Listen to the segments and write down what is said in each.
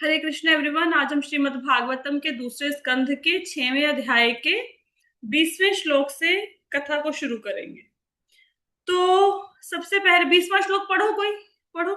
हरे Krishna everyone. आज हम श्रीमद् भागवतम के दूसरे स्कंध के 6वें अध्याय के 20वें श्लोक से कथा को शुरू करेंगे। तो सबसे पहले 20वां श्लोक पढ़ो, कोई पढ़ो।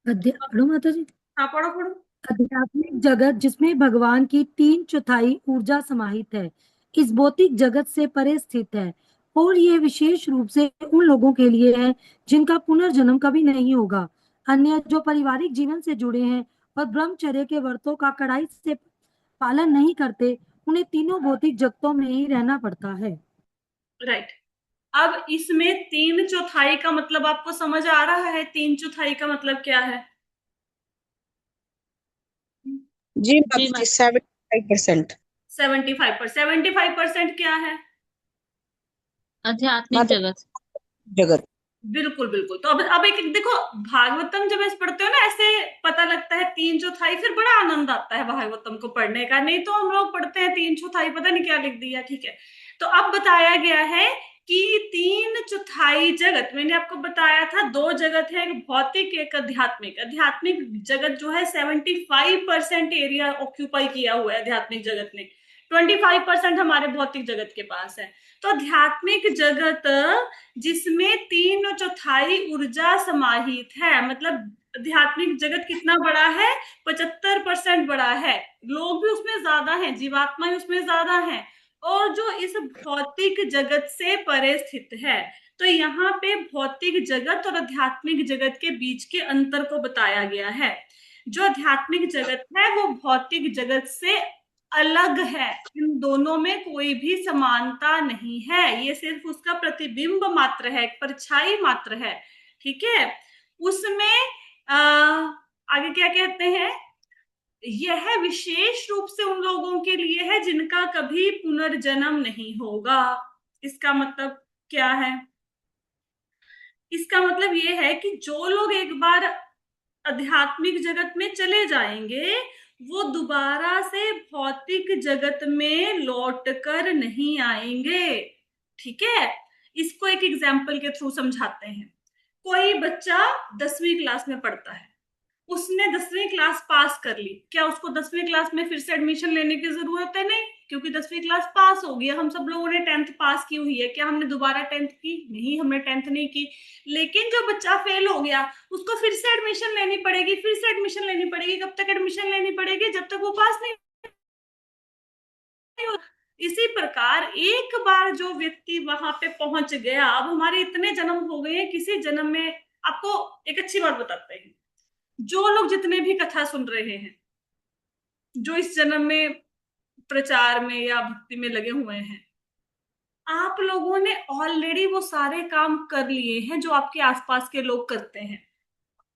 पढ़ो माता जी। हाँ, पढ़ो पढ़ो। आध्यात्मिक जगत जिसमें भगवान की 3/4 ऊर्जा समाहित है, इस भौतिक जगत से परे स्थित है। और ये विशेष रूप से उन लोगों के लिए है जिनका पुनर्जन्म कभी नहीं होगा। अन्य जो पारिवारिक जीवन से जुड़े हैं और ब्रह्मचर्य के व्रतों का कड़ाई से पालन नहीं करते, उन्हें तीनों भौतिक जगतों में ही रहना पड़ता है। राइट। अब इसमें 3/4 का मतलब आपको समझ आ रहा है? 3/4 का मतलब क्या है? जी जी माता जी माता। 75%। 75% क्या है? आध्यात्मिक माता जगत। जगत। बिल्कुल बिल्कुल। तो अब एक देखो, भागवतम जब ऐसे पढ़ते हो ना, ऐसे पता लगता है 3/4, फिर बड़ा आनंद आता है भागवतम को पढ़ने का। नहीं तो हम लोग पढ़ते हैं 3/4, पता नहीं क्या लिख दिया। ठीक है। तो अब बताया गया है कि 3/4 जगत, मैंने आपको बताया था दो जगत है, एक भौतिक एक आध्यात्मिक। आध्यात्मिक जगत जो है 75% एरिया ऑक्यूपाई किया हुआ है आध्यात्मिक जगत ने। 25% हमारे भौतिक जगत के पास है। तो आध्यात्मिक जगत जिसमें 3/4 ऊर्जा समाहित है, मतलब आध्यात्मिक जगत कितना बड़ा है? 75% बड़ा है। लोग भी उसमें ज्यादा हैं, जीवात्मा ही उसमें ज्यादा है। और जो इस भौतिक जगत से परे स्थित है। तो यहाँ पे भौतिक जगत और आध्यात्मिक जगत के बीच के अंतर को बताया गया है। जो आध्यात्मिक जगत है वो भौतिक जगत से अलग है। इन दोनों में कोई भी समानता नहीं है, ये सिर्फ उसका प्रतिबिंब मात्र है, एक परछाई मात्र है। ठीक है। उसमें आगे क्या कहते हैं? यह विशेष रूप से उन लोगों के लिए है जिनका कभी पुनर्जन्म नहीं होगा। इसका मतलब क्या है? इसका मतलब ये है कि जो लोग एक बार आध्यात्मिक जगत में चले जाएंगे, वो दोबारा से भौतिक जगत में लौट कर नहीं आएंगे। ठीक है। इसको एक एग्जाम्पल के थ्रू समझाते हैं। कोई बच्चा 10वीं क्लास में पढ़ता है, उसने 10वीं क्लास पास कर ली, क्या उसको 10वीं क्लास में फिर से एडमिशन लेने की जरूरत है? नहीं, क्योंकि 10वीं क्लास पास हो गई। हम सब लोगों ने 10th पास की हुई है, क्या हमने दोबारा 10th की? नहीं, हमने 10th नहीं की। लेकिन जो बच्चा फेल हो गया, उसको फिर से एडमिशन लेनी पड़ेगी, फिर से एडमिशन लेनी पड़ेगी। कब तक एडमिशन लेनी पड़ेगी? जब तक वो पास नहीं हो। इसी प्रकार एक बार जो व्यक्ति वहां पे पहुंच गया, अब हमारे इतने जन्म हो गए हैं, किसी जन्म में आपको एक अच्छी बात बताते हैं। जो लोग जितने भी कथा सुन रहे हैं, जो इस जन्म में प्रचार में या भक्ति में लगे हुए हैं, आप लोगों ने ऑलरेडी वो सारे काम कर लिए हैं जो आपके आसपास के लोग करते हैं।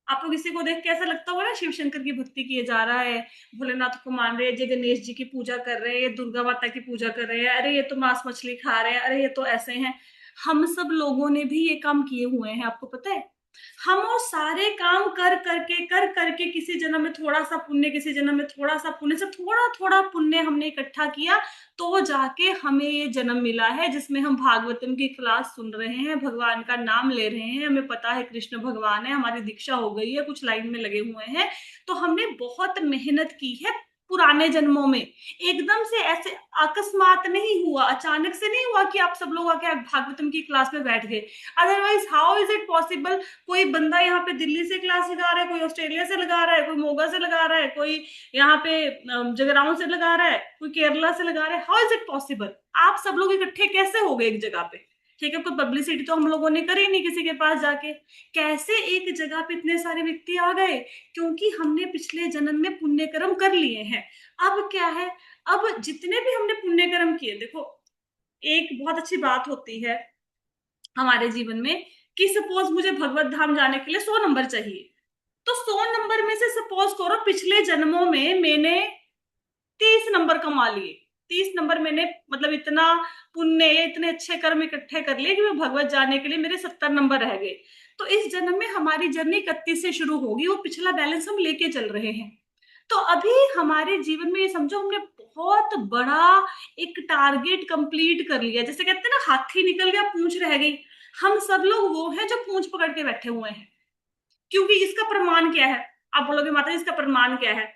आपको किसी को देख के ऐसा लगता होगा ना, शिव शंकर की भक्ति किए जा रहा है, भोलेनाथ को मान रहे हैं, जय गणेश जी की पूजा कर रहे हैं, ये दुर्गा माता की पूजा कर रहे हैं, अरे ये तो मांस मछली खा रहे हैं, अरे ये तो ऐसे हैं। हम सब लोगों ने भी ये काम किए हुए हैं, आपको पता है। हम वो सारे काम कर करके किसी जन्म में थोड़ा सा पुण्य, किसी जन्म में थोड़ा सा पुण्य से थोड़ा थोड़ा पुण्य हमने इकट्ठा किया, तो जाके हमें ये जन्म मिला है जिसमें हम भागवतम की क्लास सुन रहे हैं, भगवान का नाम ले रहे हैं, हमें पता है कृष्ण भगवान है, हमारी दीक्षा हो गई है, कुछ लाइन में लगे हुए हैं। तो हमने बहुत मेहनत की है पुराने जन्मों में। एकदम से ऐसे अकस्मात नहीं हुआ, अचानक से नहीं हुआ कि आप सब लोग आके भागवतम की क्लास में बैठ गए। Otherwise how is it possible? कोई बंदा यहाँ पे दिल्ली से क्लास लगा रहा है, कोई ऑस्ट्रेलिया से लगा रहा है, कोई मोगा से लगा रहा है, कोई यहाँ पे जगराउं से लगा रहा है, कोई केरला से लगा रहा है। How is it possible? आप सब लोग इकट्ठे कैसे हो गए एक जगह पे? ठीक है, कोई पब्लिसिटी तो हम लोगों ने करी नहीं किसी के पास जाके। कैसे एक जगह पे इतने सारे व्यक्ति आ गए? क्योंकि हमने पिछले जन्म में पुण्य कर्म कर लिए हैं। अब क्या है? अब जितने भी हमने पुण्य कर्म किए, देखो, एक बहुत अच्छी बात होती है हमारे जीवन में कि सपोज मुझे भगवत धाम जाने के लिए 100 नंबर चाहिए। तो 100 नंबर में से सपोज करो पिछले जन्मों में मैंने 30 नंबर कमा लिए। 30 नंबर मैंने, मतलब इतना पुण्य, इतने अच्छे कर्म इकट्ठे कर लिए कि मैं भगवत जाने के लिए मेरे 70 नंबर रह गए। तो इस जन्म में हमारी जर्नी 31 से शुरू होगी, वो पिछला बैलेंस हम लेके चल रहे हैं। तो अभी हमारे जीवन में ये समझो हमने बहुत बड़ा एक टारगेट कंप्लीट कर लिया। जैसे कहते हैं ना, हाथी निकल गया पूंछ रह गई। हम सब लोग वो हैं जो पूंछ पकड़ के बैठे हुए हैं। क्योंकि इसका प्रमाण क्या है? आप बोलोगे माता जी इसका प्रमाण क्या है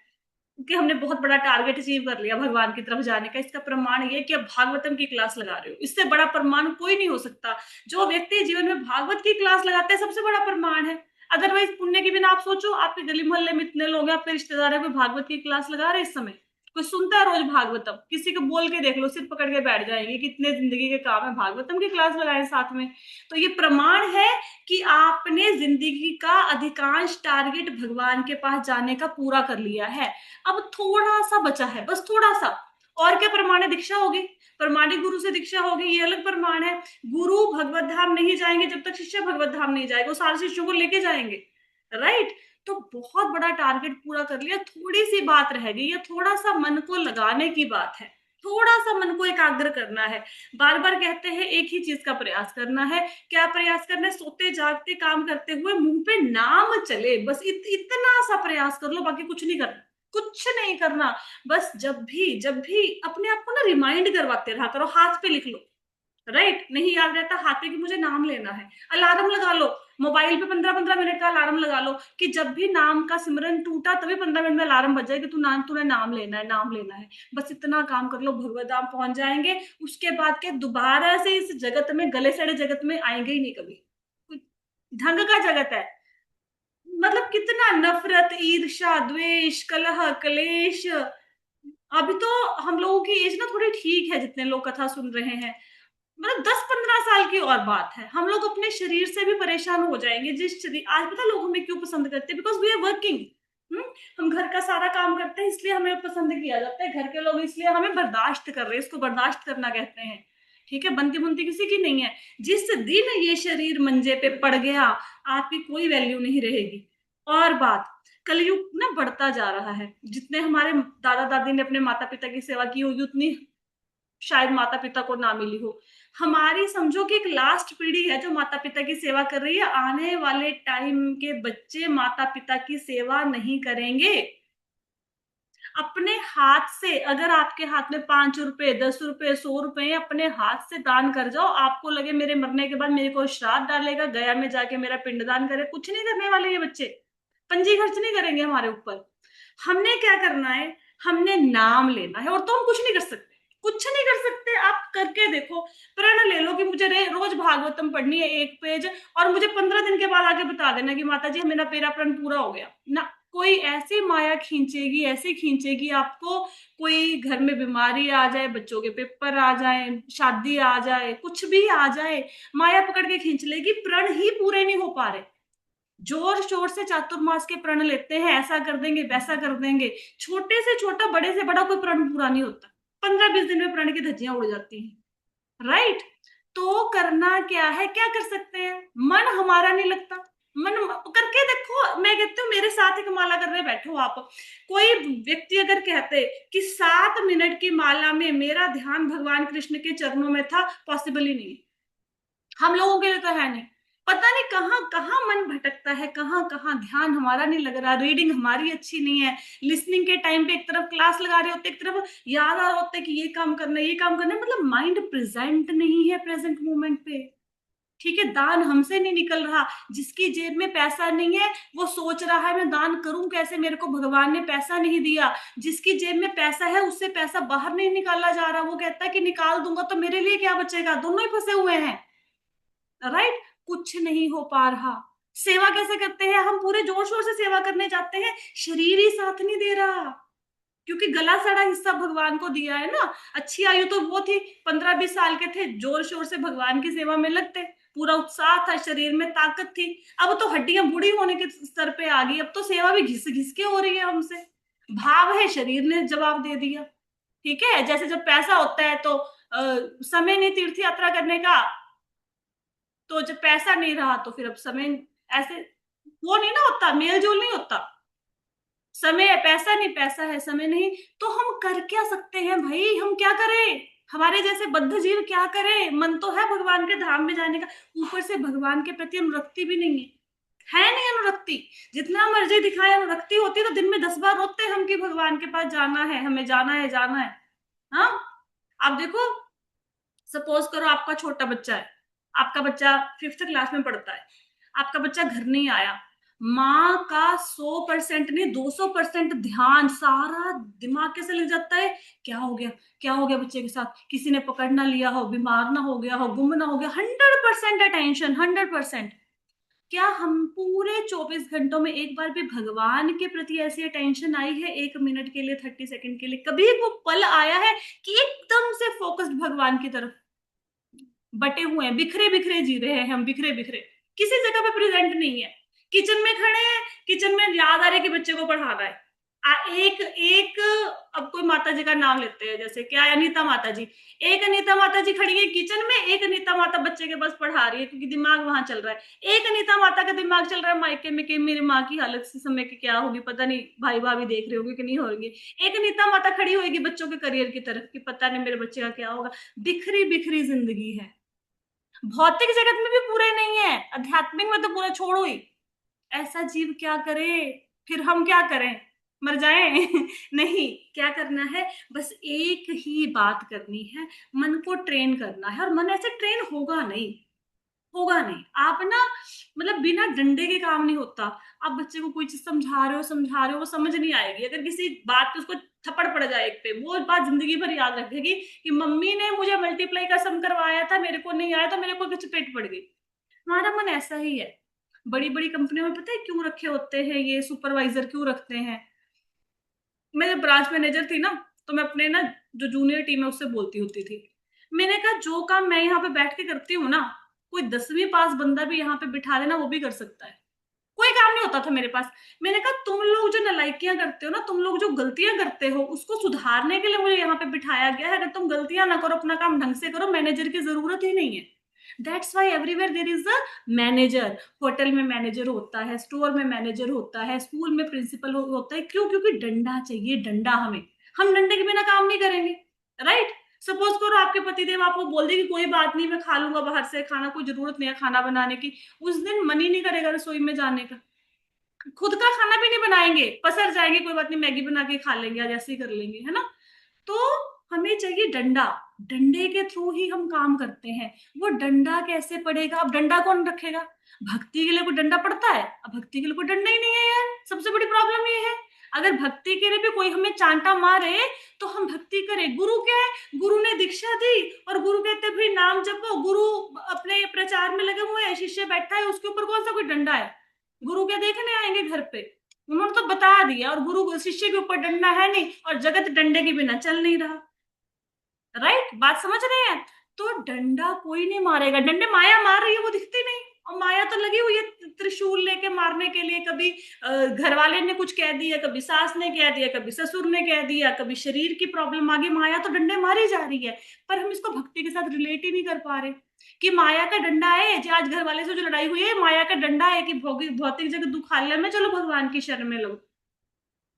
कि हमने बहुत बड़ा टारगेट अचीव कर लिया भगवान की तरफ जाने का? इसका प्रमाण ये कि आप भागवतम की क्लास लगा रहे हो, इससे बड़ा प्रमाण कोई नहीं हो सकता। जो व्यक्ति जीवन में भागवत की क्लास लगाता है सबसे बड़ा प्रमाण है। अदरवाइज पुण्य के बिना आप सोचो, आपके गली मोहल्ले में इतने लोग हैं, आपके रिश्तेदार है, कोई भागवत की क्लास लगा रहे हैं इस समय? कोई सुनता है रोज भागवतम? किसी को बोल के देख लो, सिर पकड़ के बैठ जाएंगे, कितने जिंदगी के काम है, भागवतम की क्लास लगाए साथ में। तो ये प्रमाण है कि आपने जिंदगी का अधिकांश टारगेट भगवान के पास जाने का पूरा कर लिया है। अब थोड़ा सा बचा है, बस थोड़ा सा। और क्या प्रमाण है? दीक्षा होगी, प्रमाणिक गुरु से दीक्षा होगी, ये अलग प्रमाण है। गुरु भगवत धाम नहीं जाएंगे जब तक शिष्य भगवत धाम नहीं जाएगा, वो सारे शिष्यों को लेके जाएंगे, राइट? तो बहुत बड़ा टारगेट पूरा कर लिया, थोड़ी सी बात रह गई, या थोड़ा सा मन को लगाने की बात है, थोड़ा सा मन को एकाग्र करना है। बार बार कहते हैं एक ही चीज का प्रयास करना है। क्या प्रयास करना है? सोते जागते काम करते हुए मुंह पे नाम चले, बस इतना सा प्रयास कर लो, बाकी कुछ नहीं करना, कुछ नहीं करना। बस जब भी अपने आप को ना रिमाइंड करवाते रहा करो, हाथ पे लिख लो, राइट? नहीं याद रहता हाथ पे कि मुझे नाम लेना है, अलार्म लगा लो, मोबाइल पे 15-15 मिनट का अलार्म लगा लो कि जब भी नाम का सिमरन टूटा तभी 15 मिनट में अलार्म बज जाए कि तूने नाम लेना है, नाम लेना है। बस इतना काम कर लो, भगवत धाम पहुंच जाएंगे। उसके बाद के दोबारा से इस जगत में, गले सड़े जगत में आएंगे ही नहीं कभी। ढंग का जगत है, मतलब कितना नफरत, ईर्ष्या, द्वेष, कलह, क्लेश। अभी तो हम लोगों की एज ना थोड़ी ठीक है, जितने लोग कथा सुन रहे हैं, मतलब 10-15 साल की और बात है, हम लोग अपने शरीर से भी परेशान हो जाएंगे। जिस शरीर आज पता लोग हमें क्यों पसंद करते हैं? Because we are working. हम घर का सारा काम करते हैं, इसलिए हमें पसंद किया जाता है। घर के लोग इसलिए हमें बर्दाश्त कर रहे हैं, इसको बर्दाश्त करना कहते हैं, ठीक है? बनती बुनती किसी की नहीं है। जिस दिन ये शरीर मंजे पे पड़ गया, आपकी कोई वैल्यू नहीं रहेगी। और बात, कलयुग ना बढ़ता जा रहा है, जितने हमारे दादा दादी ने अपने माता पिता की सेवा की होगी उतनी शायद माता पिता को ना मिली हो। हमारी समझो कि एक लास्ट पीढ़ी है जो माता पिता की सेवा कर रही है। आने वाले टाइम के बच्चे माता पिता की सेवा नहीं करेंगे। अपने हाथ से, अगर आपके हाथ में 5 रुपए, 10 रुपए, 100 रुपए अपने हाथ से दान कर जाओ, आपको लगे मेरे मरने के बाद मेरे को श्राद्ध डालेगा, गया में जाके मेरा पिंडदान करे, कुछ नहीं करने वाले ये बच्चे, पंजी खर्च नहीं करेंगे हमारे ऊपर। हमने क्या करना है? हमने नाम लेना है, और तो हम कुछ नहीं कर सकते, कुछ नहीं कर सकते। आप करके देखो, प्रण ले लो कि मुझे रोज भागवतम पढ़नी है 1 पेज, और मुझे 15 दिन के बाद आके बता देना कि माता जी मेरा प्रण पूरा हो गया ना। कोई ऐसी माया खींचेगी, ऐसी खींचेगी आपको, कोई घर में बीमारी आ जाए, बच्चों के पेपर आ जाए, शादी आ जाए, कुछ भी आ जाए, माया पकड़ के खींच लेगी, प्रण ही पूरे नहीं हो पा रहे। जोर शोर से चातुर्मास के प्रण लेते हैं, ऐसा कर देंगे, वैसा कर देंगे, छोटे से छोटा, बड़े से बड़ा कोई प्रण पूरा नहीं होता। 15-20 दिन में प्रण की धज्जियां उड़ जाती हैं, राइट? तो करना क्या है, क्या कर सकते हैं? मन हमारा नहीं लगता, मन करके देखो। मैं कहती हूँ मेरे साथ एक माला करने बैठो आप। कोई व्यक्ति अगर कहते कि 7 मिनट की माला में मेरा ध्यान भगवान कृष्ण के चरणों में था, पॉसिबल ही नहीं, हम लोगों के लिए तो है नहीं। पता नहीं कहाँ कहाँ मन भटकता है, कहाँ कहाँ ध्यान हमारा नहीं लग रहा, रीडिंग हमारी अच्छी नहीं है, लिसनिंग के टाइम पे एक तरफ क्लास लगा रहे होते, एक तरफ याद आ रहा होता है कि ये काम करना है, ये काम करना है, मतलब माइंड प्रेजेंट नहीं है प्रेजेंट मोमेंट पे, ठीक है? दान हमसे नहीं निकल रहा। जिसकी जेब में पैसा नहीं है वो सोच रहा है मैं दान करूं कैसे, मेरे को भगवान ने पैसा नहीं दिया। जिसकी जेब में पैसा है उससे पैसा बाहर नहीं निकाला जा रहा, वो कहता है कि निकाल दूंगा तो मेरे लिए क्या बचेगा, दोनों ही फंसे हुए हैं, राइट? कुछ नहीं हो पा रहा। सेवा कैसे करते हैं? हम पूरे जोर शोर से सेवा करने जाते हैं, शरीर ही साथ नहीं दे रहा, क्योंकि गला सड़ा हिस्सा भगवान को दिया है ना। अच्छी आयु तो वो थी, 15-20 साल के थे, जोर शोर से भगवान की सेवा में लगते, पूरा उत्साह था, शरीर में ताकत थी। अब तो हड्डियां बूढ़ी होने के स्तर पे आ गई, अब तो सेवा भी घिस घिस के हो रही है हमसे। भाव है, शरीर ने जवाब दे दिया, ठीक है? जैसे जब पैसा होता है तो समय नहीं तीर्थ यात्रा करने का, तो जब पैसा नहीं रहा तो फिर अब समय, ऐसे वो नहीं ना होता, मेल जोल नहीं होता। समय है, पैसा नहीं, पैसा है, समय नहीं। तो हम कर क्या सकते हैं भाई? हम क्या करें? हमारे जैसे बद्ध जीव क्या करें? मन तो है भगवान के धाम में जाने का, ऊपर से भगवान के प्रति अनुरक्ति भी नहीं है नहीं अनुरक्ति। जितना मर्जी दिखाए, अनुरक्ति होती तो दिन में 10 बार रोते हम कि भगवान के पास जाना है, हमें जाना है, जाना है। हाँ, आप देखो, सपोज करो आपका छोटा बच्चा है, आपका बच्चा 5th क्लास में पढ़ता है, आपका बच्चा घर नहीं आया, माँ का 100% नहीं 200% ध्यान, सारा दिमाग कैसे लग जाता है, क्या हो गया, क्या हो गया बच्चे के साथ, किसी ने पकड़ ना लिया हो, बीमार ना हो गया हो, गुम ना हो गया, 100% अटेंशन, 100%। क्या हम पूरे 24 घंटों में एक बार भी भगवान के प्रति ऐसी अटेंशन आई है, 1 मिनट के लिए, 30 सेकंड के लिए, कभी वो पल आया है कि एकदम से फोकस्ड भगवान की तरफ? बटे हुए हैं, बिखरे बिखरे जी रहे हैं हम, बिखरे बिखरे, किसी जगह पे प्रेजेंट नहीं है। किचन में खड़े हैं, किचन में याद आ रहा है कि बच्चे को पढ़ाना है। एक एक अब कोई माता जी का नाम लेते हैं, जैसे क्या, अनीता माता जी। एक अनीता माता जी खड़ी है किचन में, एक अनीता माता बच्चे के बस पढ़ा रही है, क्योंकि दिमाग वहां चल रहा है। एक अनीता माता का दिमाग चल रहा है मायके में कि मेरी माँ की हालत इस समय की क्या होगी, पता नहीं भाई भाभी देख रहे होंगे कि नहीं होंगे। एक अनीता माता खड़ी होगी बच्चों के करियर की तरफ कि पता नहीं मेरे बच्चे का क्या होगा। बिखरी बिखरी जिंदगी है। भौतिक जगत में भी पूरे नहीं है, आध्यात्मिक में तो पूरा छोड़ो ही। ऐसा जीव क्या करे, फिर हम क्या करें, मर जाएं? नहीं, क्या करना है, बस एक ही बात करनी है, मन को ट्रेन करना है। और मन ऐसे ट्रेन होगा नहीं, होगा नहीं। आप ना, मतलब बिना डंडे के काम नहीं होता। आप बच्चे को कोई चीज समझा रहे हो, वो समझ नहीं आएगी। अगर किसी बात पे उसको थप्पड़ पड़ जाए एक पे, वो बात जिंदगी भर याद रखेगी कि मम्मी ने मुझे मल्टीप्लाई का सम करवाया था, मेरे को नहीं आया तो मेरे को कुछ पेट पड़ गई। हमारा मन ऐसा ही है। बड़ी बड़ी कंपनियों में पता है क्यों रखे होते हैं ये सुपरवाइजर, क्यों रखते हैं? मैं जब ब्रांच मैनेजर थी ना, तो मैं अपने ना जो जूनियर टीम है उससे बोलती होती थी। मैंने कहा जो काम मैं यहाँ पे बैठ के करती हूँ ना, कोई 10वीं पास बंदा भी यहाँ पे बिठा लेना, वो भी कर सकता है। कोई काम नहीं होता था मेरे पास। मैंने कहा तुम लोग जो नालायकियां करते हो ना, तुम लोग जो गलतियां करते हो, उसको सुधारने के लिए मुझे यहाँ पे बिठाया गया है। अगर तुम गलतियां ना करो, अपना काम ढंग से करो, मैनेजर की जरूरत ही नहीं है। That's why everywhere there is a manager. Hotel में मैनेजर होता है, स्टोर में मैनेजर होता है, स्कूल में प्रिंसिपल होता है। क्यों? क्योंकि डंडा चाहिए, डंडा हमें। हम डंडे के बिना काम नहीं करेंगे, राइट? सपोज करो आपके पतिदेव आपको बोल दे कि कोई बात नहीं, मैं खा लूंगा बाहर से खाना, कोई जरूरत नहीं है खाना बनाने की। उस दिन मन ही नहीं करेगा रसोई में जाने का, खुद का खाना भी नहीं बनाएंगे, पसर जाएंगे, कोई बात नहीं मैगी बना के खा लेंगे, आज ऐसे ही कर लेंगे, है ना? तो हमें चाहिए डंडा। डंडे के थ्रू ही हम काम करते हैं। वो डंडा कैसे पड़ेगा? अब डंडा कौन रखेगा? भक्ति के लिए कोई डंडा पड़ता है? अब भक्ति के लिए कोई डंडा ही नहीं है यार, सबसे बड़ी प्रॉब्लम ये है। अगर भक्ति के लिए भी कोई हमें चांटा मारे तो हम भक्ति करें। गुरु क्या है? गुरु ने दीक्षा दी और गुरु कहते भाई नाम जपो। गुरु अपने प्रचार में लगे हुए हैं, शिष्य बैठा है, उसके ऊपर कौन सा कोई डंडा है? गुरु क्या देखने आएंगे घर पे? उन्होंने तो बता दिया, और गुरु शिष्य के ऊपर डंडा है नहीं, और जगत डंडे के बिना चल नहीं रहा। राइट? बात समझ रहे हैं? तो डंडा कोई नहीं मारेगा, डंडे माया मार रही है, वो दिखती नहीं। और माया तो लगी हुई है त्रिशूल लेके मारने के लिए। कभी घर वाले ने कुछ कह दिया, कभी सास ने कह दिया, कभी ससुर ने कह दिया, कभी शरीर की प्रॉब्लम आ गई, माया तो डंडे मारी जा रही है। पर हम इसको भक्ति के साथ रिलेट ही नहीं कर पा रहे कि माया का डंडा है जो आज घर वाले से जो लड़ाई हुई है, माया का डंडा है कि भौतिक जगत दुखालय में चलो भगवान की शरण में लो।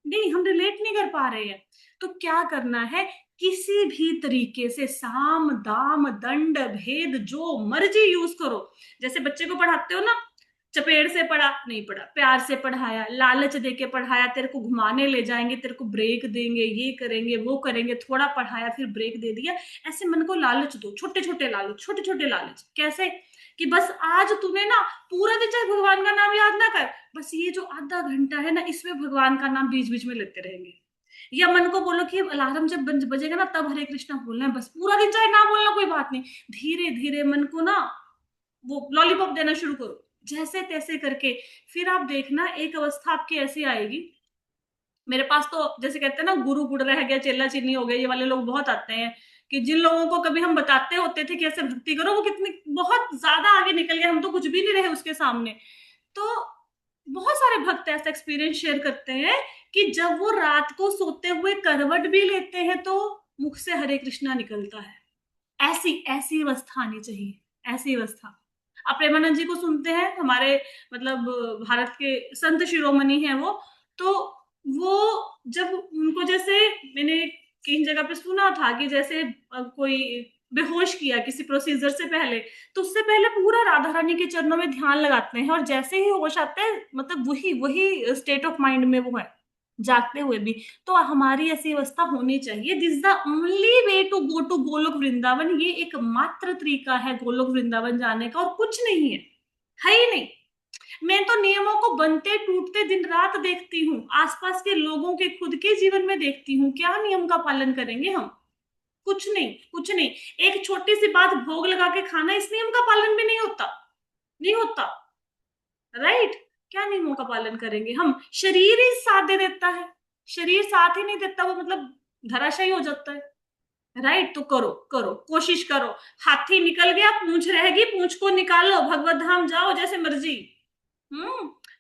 नहीं, हम रिलेट नहीं कर पा रहे हैं। तो क्या करना है? किसी भी तरीके से साम दाम दंड भेद जो मर्जी यूज करो। जैसे बच्चे को पढ़ाते हो ना, चपेड़ से पढ़ा नहीं पढ़ा, प्यार से पढ़ाया, लालच देके पढ़ाया, तेरे को घुमाने ले जाएंगे, तेरे को ब्रेक देंगे, ये करेंगे वो करेंगे, थोड़ा पढ़ाया फिर ब्रेक दे दिया। ऐसे मन को लालच दो, छोटे छोटे लालच, छोटे छोटे लालच। कैसे? कि बस आज तूने ना पूरा दिन चाहे भगवान का नाम याद ना कर, बस ये जो आधा घंटा है ना, इसमें भगवान का नाम बीच बीच में लेते रहेंगे। या मन को बोलो कि अलार्म जब बजेगा ना तब हरे कृष्णा बोलना है, बस पूरा दिन चाहे ना बोलना कोई बात नहीं। धीरे धीरे मन को ना वो लॉलीपॉप देना शुरू करो, जैसे तैसे करके। फिर आप देखना एक अवस्था आपकी ऐसी आएगी। मेरे पास तो जैसे कहते हैं ना, गुरु गुड़ रह गया चेला चीनी हो गया, ये वाले लोग बहुत आते हैं कि जिन लोगों को कभी हम बताते होते थे कि ऐसे भक्ति करो, वो कितनी बहुत ज्यादा आगे निकल गए, हम तो कुछ भी नहीं रहे उसके सामने। तो बहुत सारे भक्त ऐसा एक्सपीरियंस शेयर करते हैं कि जब वो रात को सोते हुए करवट भी लेते हैं तो मुख से हरे कृष्णा निकलता है। ऐसी ऐसी अवस्था आनी चाहिए, ऐसी अवस्था। आप प्रेमानंद जी को सुनते हैं, हमारे मतलब भारत के संत शिरोमणि हैं वो। तो वो जब उनको, जैसे मैंने कई जगह पे सुना था कि जैसे कोई बेहोश किया किसी प्रोसीजर से पहले, तो उससे पहले पूरा राधा रानी के चरणों में ध्यान लगाते हैं, और जैसे ही होश आता है मतलब वही वही स्टेट ऑफ माइंड में वो है, जागते हुए भी। तो हमारी ऐसी अवस्था होनी चाहिए। This the only way to go to Golok Vrindavan. ये एक मात्र तरीका है गोलोक वृंदावन जाने का, और कुछ नहीं है ही नहीं। मैं तो नियमों को बनते टूटते दिन रात देखती हूँ, आसपास के लोगों के, खुद के जीवन में देखती हूँ। क्या नियम का पालन करेंगे हम? कुछ नहीं, कुछ नहीं। एक छोटी सी बात, भोग लगा के खाना, इस नियम का पालन भी नहीं होता, नहीं होता। राइट? क्या नियमों का पालन करेंगे हम? शरीर ही साथ दे देता है, शरीर साथ ही नहीं देता, वो मतलब धराशायी हो जाता है। राइट? तो करो, करो, कोशिश करो। हाथी निकल गया, पूंछ रहेगी, पूंछ को निकालो, भगवत धाम जाओ, जैसे मर्जी।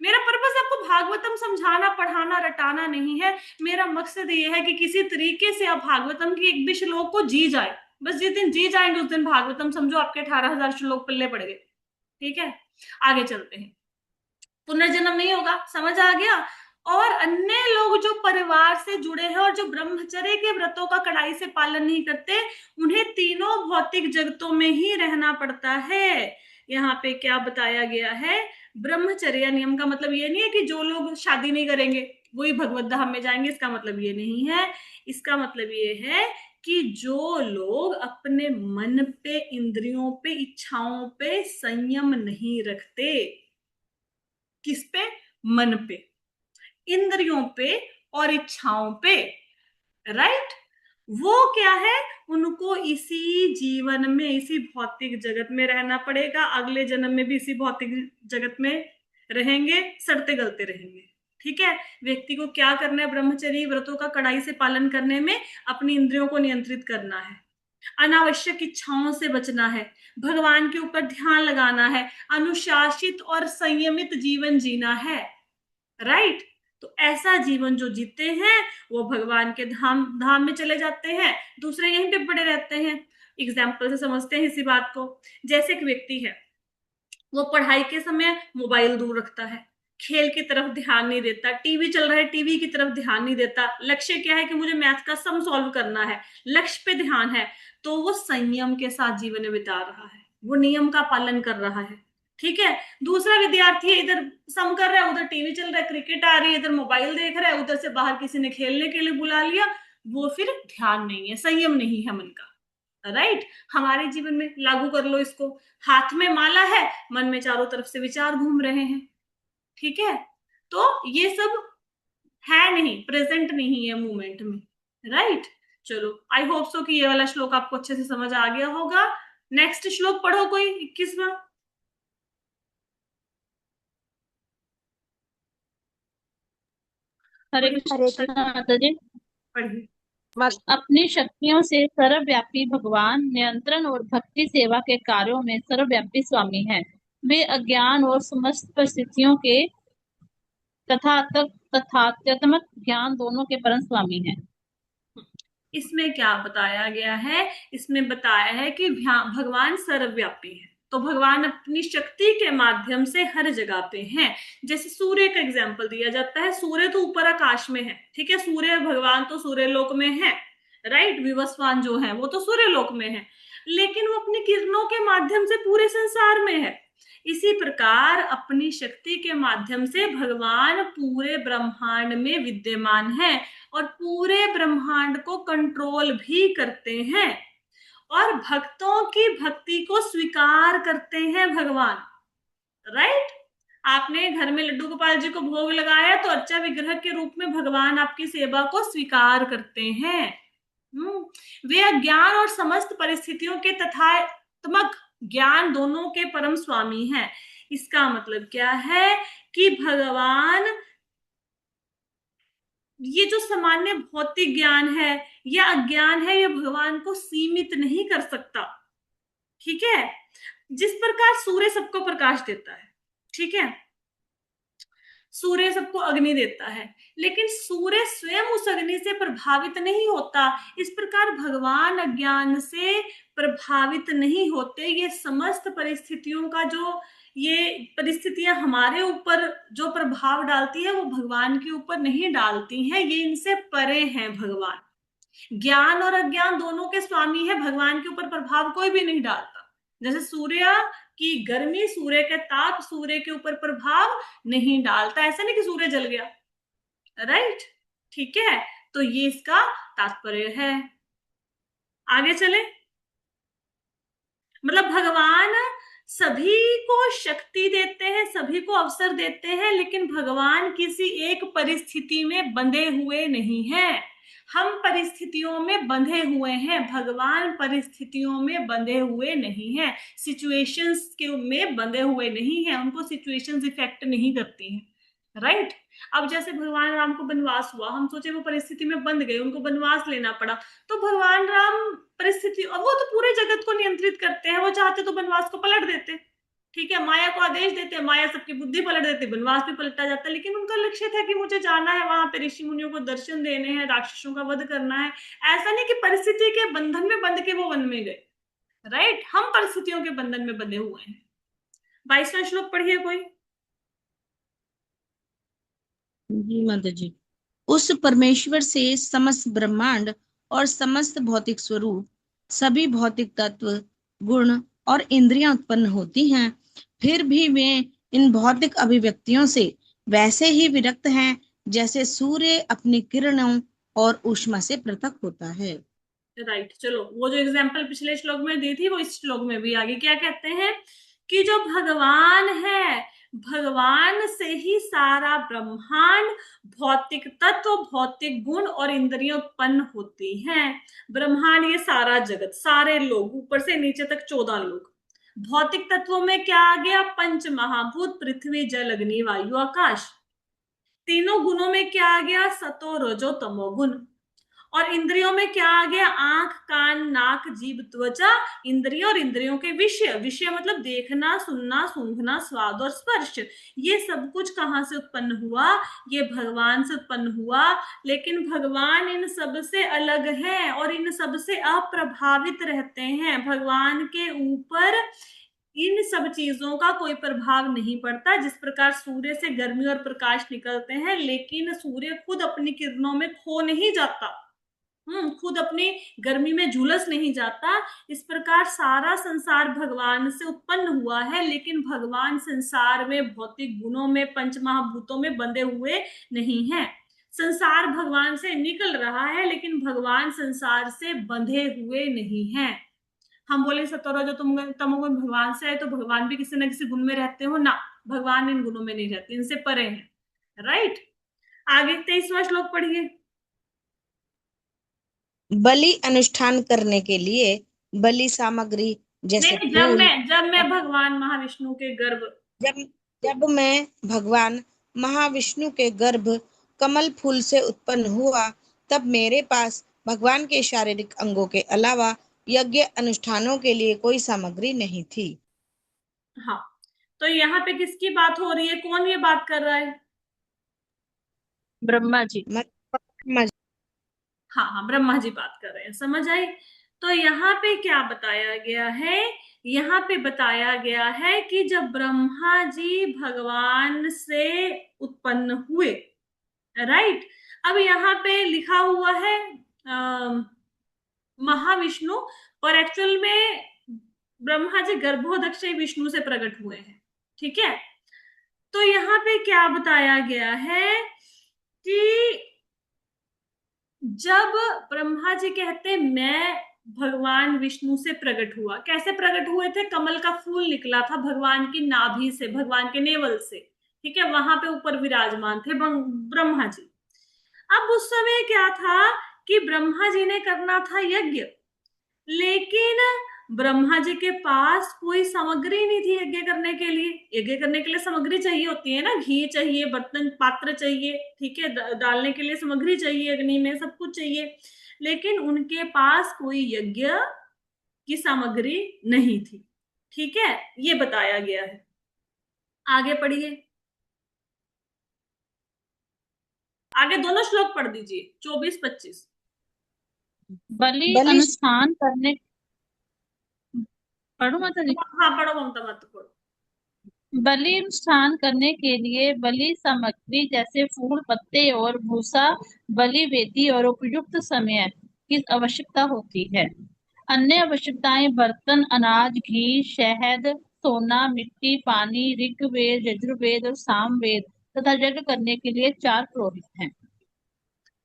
मेरा पर्पस आपको भागवतम समझाना, पढ़ाना, रटाना नहीं है। मेरा मकसद ये है कि किसी तरीके से आप भागवतम की एक भी श्लोक को जी जाए। बस जिस दिन जी जाएंगे उस दिन भागवतम समझो आपके 18,000 श्लोक पल्ले पड़ गए। ठीक है, आगे चलते हैं। पुनर्जन्म नहीं होगा, समझ आ गया? और अन्य लोग जो परिवार से जुड़े हैं और जो ब्रह्मचर्य के व्रतों का कड़ाई से पालन नहीं करते, उन्हें तीनों भौतिक जगतों में ही रहना पड़ता है। यहाँ पे क्या बताया गया है? ब्रह्मचर्य नियम का मतलब ये नहीं है कि जो लोग शादी नहीं करेंगे वही भगवत धाम में जाएंगे, इसका मतलब ये नहीं है। इसका मतलब ये है कि जो लोग अपने मन पे, इंद्रियों पे, इच्छाओं पे संयम नहीं रखते। किस पे? मन पे, इंद्रियों पे और इच्छाओं पे। राइट? वो क्या है? उनको इसी जीवन में, इसी भौतिक जगत में रहना पड़ेगा, अगले जन्म में भी इसी भौतिक जगत में रहेंगे, सड़ते गलते रहेंगे। ठीक है? व्यक्ति को क्या करना है? ब्रह्मचर्य व्रतों का कड़ाई से पालन करने में अपनी इंद्रियों को नियंत्रित करना है, अनावश्यक इच्छाओं से बचना है, भगवान के ऊपर ध्यान लगाना है, अनुशासित और संयमित जीवन जीना है। राइट? तो ऐसा जीवन जो जीते हैं वो भगवान के धाम धाम में चले जाते हैं, दूसरे यहीं पे पड़े रहते हैं। एग्जाम्पल से समझते हैं इसी बात को। जैसे एक व्यक्ति है, वो पढ़ाई के समय मोबाइल दूर रखता है, खेल की तरफ ध्यान नहीं देता, टीवी चल रहा है टीवी की तरफ ध्यान नहीं देता, लक्ष्य क्या है कि मुझे मैथ का सम सॉल्व करना है, लक्ष्य पे ध्यान है, तो वो संयम के साथ जीवन बिता रहा है, वो नियम का पालन कर रहा है। ठीक है? दूसरा विद्यार्थी है, इधर सम कर रहा है, उधर टीवी चल रहा है, क्रिकेट आ रही है, इधर मोबाइल देख रहा है, उधर से बाहर किसी ने खेलने के लिए बुला लिया, वो फिर ध्यान नहीं है, संयम नहीं है मन का। राइट? हमारे जीवन में लागू कर लो इसको। हाथ में माला है, मन में चारों तरफ से विचार घूम रहे हैं। ठीक है? तो ये सब है नहीं, प्रेजेंट नहीं है मूवमेंट में। राइट? चलो, आई होप सो कि ये वाला श्लोक आपको अच्छे से समझ आ गया होगा। नेक्स्ट श्लोक पढ़ो कोई, 21वां। हरे कृष्ण माता जी। पढ़िए। अपनी शक्तियों से सर्वव्यापी भगवान नियंत्रण और भक्ति सेवा के कार्यों में सर्वव्यापी स्वामी हैं। वे अज्ञान और समस्त परिस्थितियों के तथात्मक ज्ञान दोनों के परम स्वामी हैं। इसमें क्या बताया गया है? इसमें बताया है कि भगवान सर्वव्यापी है, तो भगवान अपनी शक्ति के माध्यम से हर जगह पे हैं। जैसे सूर्य का एग्जाम्पल दिया जाता है, सूर्य तो ऊपर आकाश में है, ठीक है, सूर्य भगवान तो सूर्य लोक में है। राइट? विवस्वान जो है वो तो सूर्य लोक में है, लेकिन वो अपनी किरणों के माध्यम से पूरे संसार में है। इसी प्रकार अपनी शक्ति के माध्यम से भगवान पूरे ब्रह्मांड में विद्यमान है और पूरे ब्रह्मांड को कंट्रोल भी करते हैं और भक्तों की भक्ति को स्वीकार करते हैं भगवान। राइट? आपने घर में लड्डू गोपाल जी को भोग लगाया तो अर्चा विग्रह के रूप में भगवान आपकी सेवा को स्वीकार करते हैं। वे अज्ञान और समस्त परिस्थितियों के तथात्मक ज्ञान दोनों के परम स्वामी हैं। इसका मतलब क्या है कि भगवान, ये जो सामान्य भौतिक ज्ञान है या अज्ञान है, ये भगवान को सीमित नहीं कर सकता। ठीक है? जिस प्रकार सूर्य सबको प्रकाश देता है, ठीक है, सूर्य सबको अग्नि देता है, लेकिन सूर्य स्वयं उस अग्नि से प्रभावित नहीं होता। इस प्रकार भगवान अज्ञान से प्रभावित नहीं होते। ये समस्त परिस्थितियों का जो, ये परिस्थितियां हमारे ऊपर जो प्रभाव डालती है वो भगवान के ऊपर नहीं डालती हैं, ये इनसे परे हैं भगवान। ज्ञान और अज्ञान दोनों के स्वामी है, भगवान के ऊपर प्रभाव कोई भी नहीं डालता। जैसे सूर्य की गर्मी, सूर्य के ताप सूर्य के ऊपर प्रभाव नहीं डालता, ऐसा नहीं कि सूर्य जल गया। राइट? ठीक है? तो ये इसका तात्पर्य है। आगे चले। मतलब भगवान सभी को शक्ति देते हैं, सभी को अवसर देते हैं, लेकिन भगवान किसी एक परिस्थिति में बंधे हुए नहीं हैं। हम परिस्थितियों में बंधे हुए हैं, भगवान परिस्थितियों में बंधे हुए नहीं हैं, सिचुएशंस के में बंधे हुए नहीं हैं, उनको सिचुएशंस इफेक्ट नहीं करती हैं, राइट। अब जैसे भगवान राम को वनवास हुआ, हम सोचे वो परिस्थिति में बंध गए, उनको वनवास लेना पड़ा, तो भगवान राम परिस्थिति, और वो तो पूरे जगत को नियंत्रित करते हैं, वो चाहते तो वनवास को पलट देते, ठीक है, माया को आदेश देते हैं, माया सबकी बुद्धि पलट देती, वनवास भी पलटा जाता है, लेकिन उनका लक्ष्य था कि मुझे जाना है वहां पे, ऋषि मुनियों को दर्शन देने हैं, राक्षसों का वध करना है। ऐसा नहीं कि परिस्थिति के बंधन में बंध के वो वन में गए, राइट। हम परिस्थितियों के बंधन में बंधे हुए हैं। 22वां श्लोक पढ़िए कोई। जी माता जी। उस परमेश्वर से समस्त ब्रह्मांड और समस्त भौतिक स्वरूप, सभी भौतिक तत्व, गुण और इंद्रियां उत्पन्न होती हैं, फिर भी वे इन भौतिक अभिव्यक्तियों से वैसे ही विरक्त हैं जैसे सूर्य अपनी किरणों और ऊष्मा से पृथक होता है। राइट, चलो वो जो एग्जाम्पल पिछले श्लोक में दी थी वो इस श्लोक में भी आगे क्या कहते हैं कि जो भगवान है, भगवान से ही सारा ब्रह्मांड, भौतिक तत्व, भौतिक गुण और इंद्रियां उत्पन्न होती हैं। ब्रह्मांड ये सारा जगत, सारे लोग ऊपर से नीचे तक 14 लोग। भौतिक तत्वों में क्या आ गया? पंच महाभूत, पृथ्वी, जल, अग्नि, वायु, आकाश। तीनों गुणों में क्या आ गया? सतो, रजो, तमो गुण। और इंद्रियों में क्या आ गया? आंख, कान, नाक, जीभ, त्वचा, इंद्रिय और इंद्रियों के विषय। विषय मतलब देखना, सुनना, सूंघना, स्वाद और स्पर्श। ये सब कुछ कहां से उत्पन्न हुआ? ये भगवान से उत्पन्न हुआ, लेकिन भगवान इन सब से अलग हैं और इन सब से अप्रभावित रहते हैं। भगवान के ऊपर इन सब चीजों का कोई प्रभाव नहीं पड़ता। जिस प्रकार सूर्य से गर्मी और प्रकाश निकलते हैं, लेकिन सूर्य खुद अपनी किरणों में खो नहीं जाता, खुद अपनी गर्मी में झुलस नहीं जाता, इस प्रकार सारा संसार भगवान से उत्पन्न हुआ है, लेकिन भगवान संसार में भौतिक गुणों में, पंच महाभूतों में बंधे हुए नहीं हैं। संसार भगवान से निकल रहा है, लेकिन भगवान संसार से बंधे हुए नहीं हैं। हम बोले सतोर जो तमोगुण भगवान से है, तो भगवान भी किसी न किसी गुण में रहते हो ना, भगवान इन गुणों में नहीं रहते, इनसे परे हैं, राइट। आगे 23वां श्लोक पढ़िए। बलि अनुष्ठान करने के लिए बलि सामग्री जैसे नहीं, फूल, जब मैं भगवान महाविष्णु के गर्भ, जब जब मैं भगवान महाविष्णु के गर्भ कमल फूल से उत्पन्न हुआ, तब मेरे पास भगवान के शारीरिक अंगों के अलावा यज्ञ अनुष्ठानों के लिए कोई सामग्री नहीं थी। हाँ, तो यहाँ पे किसकी बात हो रही है? कौन ये बात कर रहा है? ब्रह्मा जी। हाँ हाँ, ब्रह्मा जी बात कर रहे हैं, समझ आई। तो यहाँ पे क्या बताया गया है? यहाँ पे बताया गया है कि जब ब्रह्मा जी भगवान से उत्पन्न हुए, राइट। अब यहाँ पे लिखा हुआ है महाविष्णु, और एक्चुअल में ब्रह्मा जी गर्भोदक्षय विष्णु से प्रकट हुए हैं, ठीक है। तो यहाँ पे क्या बताया गया है कि जब ब्रह्मा जी कहते मैं भगवान विष्णु से प्रकट हुआ, कैसे प्रकट हुए थे? कमल का फूल निकला था भगवान की नाभि से, भगवान के नेवल से, ठीक है, वहां पे ऊपर विराजमान थे ब्रह्मा जी। अब उस समय क्या था कि ब्रह्मा जी ने करना था यज्ञ, लेकिन ब्रह्मा जी के पास कोई सामग्री नहीं थी यज्ञ करने के लिए। यज्ञ करने के लिए सामग्री चाहिए होती है ना, घी चाहिए, बर्तन पात्र चाहिए, ठीक है, डालने के लिए सामग्री चाहिए, अग्नि में सब कुछ चाहिए, लेकिन उनके पास कोई यज्ञ की सामग्री नहीं थी, ठीक है, ये बताया गया है। आगे पढ़िए, आगे दोनों श्लोक पढ़ दीजिए, 24-25। बलि बलि अनुष्ठान करने, पढ़ो माता जी। हाँ पढ़ो ममता, मत पढ़ो। बलि अनुष्ठान करने के लिए बलि सामग्री जैसे फूल, पत्ते और भूसा, बलि वेदी और उपयुक्त समय की आवश्यकता होती है। अन्य आवश्यकताएं बर्तन, अनाज, घी, शहद, सोना, मिट्टी, पानी, ऋग्वेद, यजुर्वेद और सामवेद तथा यज्ञ करने के लिए 4 पुरोहित हैं।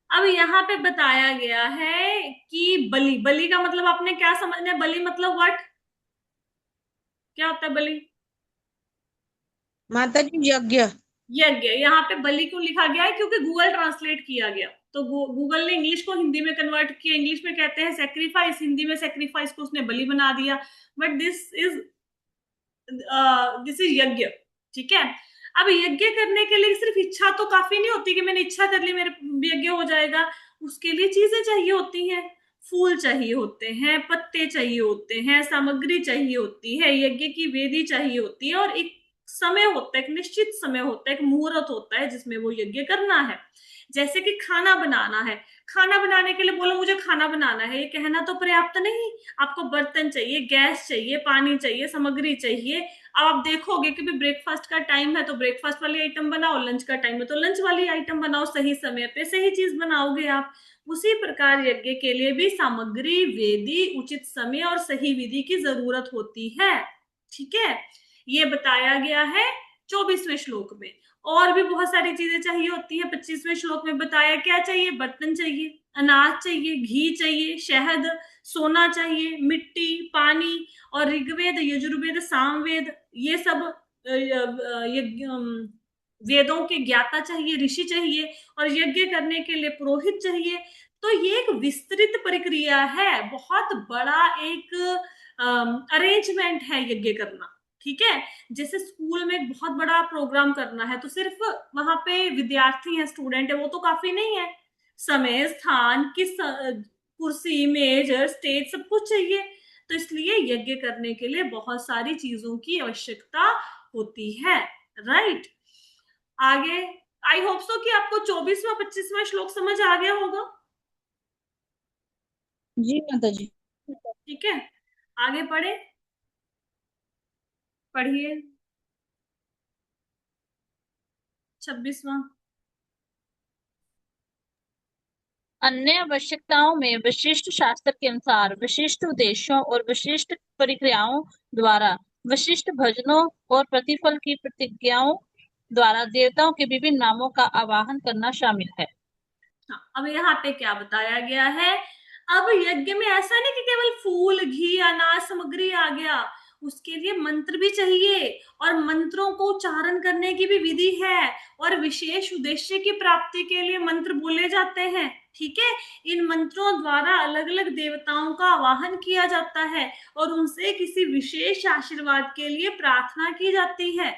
अब यहाँ पे बताया गया है कि बलि, बलि का मतलब आपने क्या समझना है? बलि मतलब व्हाट? क्या होता है बलि? माता जी यज्ञ। यज्ञ। यहाँ पे बलि क्यों लिखा गया है? क्योंकि गूगल ट्रांसलेट किया गया, तो गूगल ने इंग्लिश को हिंदी में कन्वर्ट किया। इंग्लिश में कहते हैं सेक्रीफाइस, हिंदी में सेक्रीफाइस को उसने बलि बना दिया। बट दिस इज यज्ञ। ठीक है। अब यज्ञ करने के लिए सिर्फ इच्छा तो काफी नहीं होती कि मैंने इच्छा कर ली मेरे यज्ञ हो जाएगा। उसके लिए चीजें चाहिए होती हैं। फूल चाहिए होते हैं, पत्ते चाहिए होते हैं, सामग्री चाहिए होती है, यज्ञ की वेदी चाहिए होती है, और एक समय होता है, एक निश्चित समय होता है, एक मुहूर्त होता है जिसमें वो यज्ञ करना है। जैसे कि खाना बनाना है, खाना बनाने के लिए बोलो मुझे खाना बनाना है, ये कहना तो पर्याप्त नहीं। आपको बर्तन चाहिए, गैस चाहिए, पानी चाहिए, सामग्री चाहिए। अब आप देखोगे कि ब्रेकफास्ट का टाइम है तो ब्रेकफास्ट वाली आइटम बनाओ, लंच का टाइम है तो लंच वाली आइटम बनाओ, सही समय पे सही चीज बनाओगे आप। उसी प्रकार यज्ञ के लिए भी सामग्री, वेदी, उचित समय और सही विधि की जरूरत होती है। ठीक है, ये बताया गया है 24वें श्लोक में। और भी बहुत सारी चीजें चाहिए होती है। 25वें श्लोक में बताया क्या चाहिए? बर्तन चाहिए, अनाज चाहिए, घी चाहिए, शहद, सोना चाहिए, मिट्टी, पानी, और ऋग्वेद, यजुर्वेद, सामवेद, ये सब वेदों के ज्ञाता चाहिए, ऋषि चाहिए, और यज्ञ करने के लिए पुरोहित चाहिए। तो ये एक विस्तृत प्रक्रिया है, बहुत बड़ा एक अरेंजमेंट है यज्ञ करना। ठीक है। जैसे स्कूल में एक बहुत बड़ा प्रोग्राम करना है तो सिर्फ वहां पे विद्यार्थी है, स्टूडेंट है, वो तो काफी नहीं है। समय, स्थान, किस कुर्सी, मेज, स्टेज, सब कुछ चाहिए। तो इसलिए यज्ञ करने के लिए बहुत सारी चीजों की आवश्यकता होती है। राइट। आगे आई होप सो कि आपको 24वां 25वां श्लोक समझ आ गया होगा। जी माता जी। ठीक है, आगे पढ़े, पढ़िए 26वां। अन्य आवश्यकताओं में विशिष्ट शास्त्र के अनुसार विशिष्ट उद्देश्यों और विशिष्ट प्रक्रियाओं द्वारा विशिष्ट भजनों और प्रतिफल की प्रतिज्ञाओं द्वारा देवताओं के विभिन्न नामों का आवाहन करना शामिल है। हाँ, अब यहाँ पे क्या बताया गया है? अब यज्ञ में ऐसा नहीं कि केवल फूल, घी, अनाज, सामग्री आ गया, उसके लिए मंत्र भी चाहिए, और मंत्रों को उच्चारण करने की भी विधि है, और विशेष उद्देश्य की प्राप्ति के लिए मंत्र बोले जाते हैं। ठीक है। इन मंत्रों द्वारा अलग अलग देवताओं का आवाहन किया जाता है और उनसे किसी विशेष आशीर्वाद के लिए प्रार्थना की जाती है।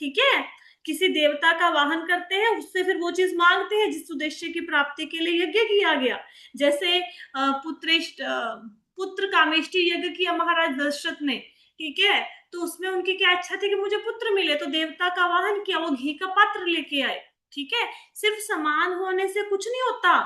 ठीक है। किसी देवता का वाहन करते हैं, उससे फिर वो चीज मांगते हैं जिस उद्देश्य की प्राप्ति के लिए यज्ञ किया गया। जैसे पुत्र कामेष्टि यज्ञ किया महाराज दशरथ ने। ठीक है। तो उसमें उनकी क्या इच्छा थी कि मुझे पुत्र मिले, तो देवता का वाहन किया, वो घी का पात्र लेके आए। ठीक है। सिर्फ समान होने से कुछ नहीं होता,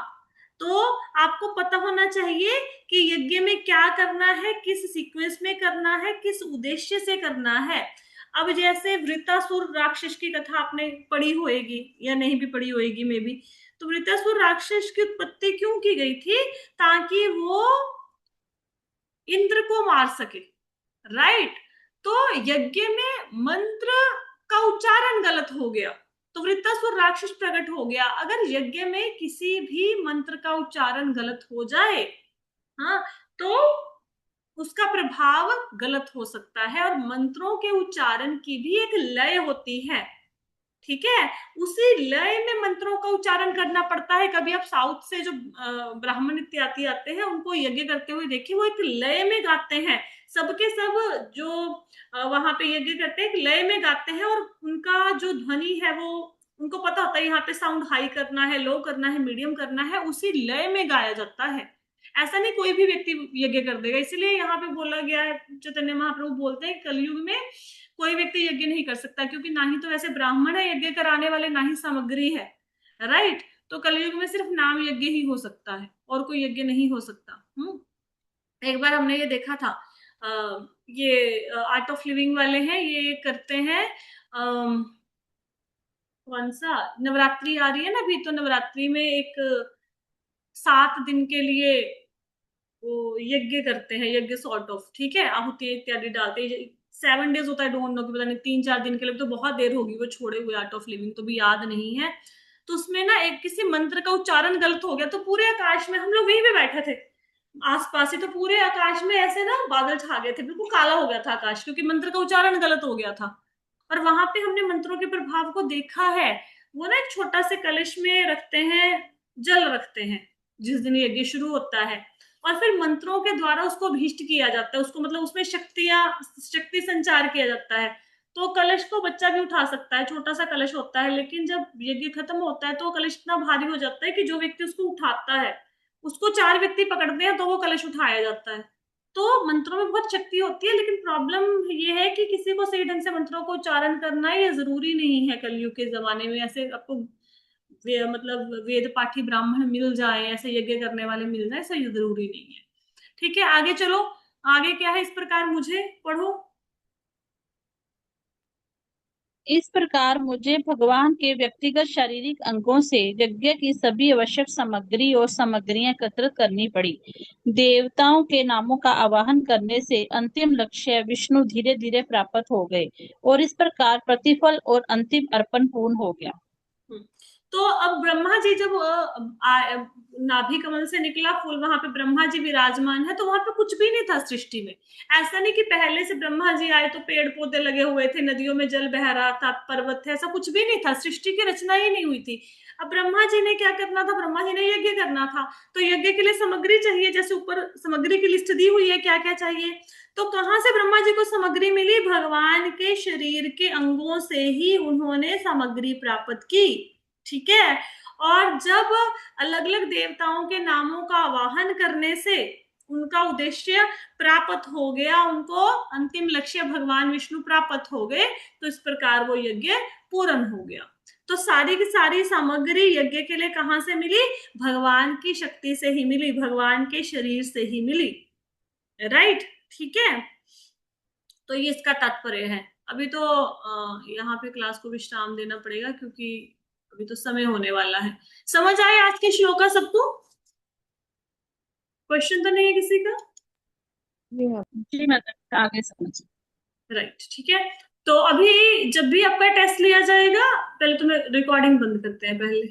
तो आपको पता होना चाहिए कि यज्ञ में क्या करना है, किस सीक्वेंस में करना है, किस उद्देश्य से करना है। अब जैसे वृत्तासुर राक्षस की कथा आपने पढ़ी होगी या नहीं भी पढ़ी होगी मे बी। तो वृत्तासुर राक्षस की उत्पत्ति क्यों की गई थी? ताकि वो इंद्र को मार सके। राइट। तो यज्ञ में मंत्र का उच्चारण गलत हो गया तो वृत्तासुर राक्षस प्रकट हो गया। अगर यज्ञ में किसी भी मंत्र का उच्चारण गलत हो जाए, हाँ, तो उसका प्रभाव गलत हो सकता है। और मंत्रों के उच्चारण की भी एक लय होती है। ठीक है। उसी लय में मंत्रों का उच्चारण करना पड़ता है। कभी आप साउथ से जो ब्राह्मण इत्यादि आते हैं उनको यज्ञ करते हुए देखिए, वो एक लय में गाते हैं। सबके सब जो वहां पे यज्ञ करते हैं एक लय में गाते हैं, और उनका जो ध्वनि है वो उनको पता होता है यहाँ पे साउंड हाई करना है, लो करना है, मीडियम करना है, उसी लय में गाया जाता है। ऐसा नहीं कोई भी व्यक्ति यज्ञ कर देगा। इसलिए यहाँ पे बोला गया है, चैतन्य महाप्रभु बोलते हैं कलयुग में कोई व्यक्ति यज्ञ नहीं कर सकता, क्योंकि ना ही तो वैसे ब्राह्मण है यज्ञ कराने वाले, ना ही सामग्री है। राइट। तो कलयुग में सिर्फ नाम यज्ञ ही हो सकता है और कोई यज्ञ नहीं हो सकता। एक बार हमने ये देखा था, ये आर्ट ऑफ लिविंग वाले हैं, ये करते हैं कौन सा, नवरात्रि आ रही है ना अभी, तो नवरात्रि में एक 7 दिन के लिए वो यज्ञ करते हैं, यज्ञ सॉर्ट ऑफ। ठीक है। आहुति इत्यादि डालते हैं। 7 डेज होता है, डोंट नो कि पता नहीं 3-4 दिन के लिए, तो बहुत देर होगी वो छोड़े हुए आर्ट ऑफ लिविंग, तो भी याद नहीं है। तो उसमें ना एक किसी मंत्र का उच्चारण गलत हो गया, तो पूरे आकाश में हम लोग वहीं पे बैठे थे, आसपास ही, तो पूरे आकाश में ऐसे ना बादल छा गए थे, बिल्कुल काला हो गया था आकाश, क्योंकि मंत्र का उच्चारण गलत हो गया था। और वहां पे हमने मंत्रों के प्रभाव को देखा है। वो ना एक छोटा से कलश में रखते हैं, जल रखते हैं जिस दिन यज्ञ शुरू होता है, और फिर मंत्रों के द्वारा उसको अभीष्ट किया जाता है, उसको मतलब उसमें शक्ति संचार किया जाता है। तो कलश को बच्चा भी उठा सकता है, छोटा सा कलश होता है, लेकिन जब यज्ञ खत्म होता है तो कलश इतना भारी हो जाता है कि जो व्यक्ति उसको उठाता है, उसको 4 व्यक्ति पकड़ते हैं तो वो कलश उठाया जाता है। तो मंत्रों में बहुत शक्ति होती है, लेकिन प्रॉब्लम ये है कि किसी को सही ढंग से मंत्रों को उच्चारण करना ये जरूरी नहीं है। कलयुग के जमाने में ऐसे आपको मतलब वेद पाठी ब्राह्मण मिल जाए, ऐसे यज्ञ करने वाले मिल जाए, ऐसा ये जरूरी नहीं है। ठीक है, आगे चलो। आगे क्या है, इस प्रकार मुझे पढ़ो। इस प्रकार मुझे भगवान के व्यक्तिगत शारीरिक अंगों से यज्ञ की सभी आवश्यक सामग्री और सामग्रियां एकत्रित करनी पड़ी। देवताओं के नामों का आवाहन करने से अंतिम लक्ष्य विष्णु धीरे धीरे प्राप्त हो गए और इस प्रकार प्रतिफल और अंतिम अर्पण पूर्ण हो गया। तो अब ब्रह्मा जी जब नाभि कमल से निकला फूल, वहां पे ब्रह्मा जी विराजमान है, तो वहां पे कुछ भी नहीं था सृष्टि में। ऐसा नहीं कि पहले से ब्रह्मा जी आए तो पेड़ पौधे लगे हुए थे, नदियों में जल बह रहा था, पर्वत थे, ऐसा कुछ भी नहीं था, सृष्टि की रचना ही नहीं हुई थी। अब ब्रह्मा जी ने क्या करना था, ब्रह्मा जी ने यज्ञ करना था। तो यज्ञ के लिए सामग्री चाहिए, जैसे ऊपर सामग्री की लिस्ट दी हुई है क्या क्या चाहिए। तो कहां से ब्रह्मा जी को सामग्री मिली, भगवान के शरीर के अंगों से ही उन्होंने सामग्री प्राप्त की। ठीक है। और जब अलग अलग देवताओं के नामों का आवाहन करने से उनका उद्देश्य प्राप्त हो गया, उनको अंतिम लक्ष्य भगवान विष्णु प्राप्त हो गए, तो इस प्रकार वो यज्ञ पूर्ण हो गया। तो सारी की सारी सामग्री यज्ञ के लिए कहां से मिली, भगवान की शक्ति से ही मिली, भगवान के शरीर से ही मिली। राइट, ठीक है। तो ये इसका तात्पर्य है। अभी तो यहाँ पे क्लास को विश्राम देना पड़ेगा, क्योंकि अभी तो समय होने वाला है। समझ आए आज के श्लोका सबको? क्वेश्चन तो नहीं है किसी का? जी मतलब आगे समझ। राइट, ठीक है। तो अभी जब भी आपका टेस्ट लिया जाएगा, पहले तुम्हें रिकॉर्डिंग बंद करते हैं पहले।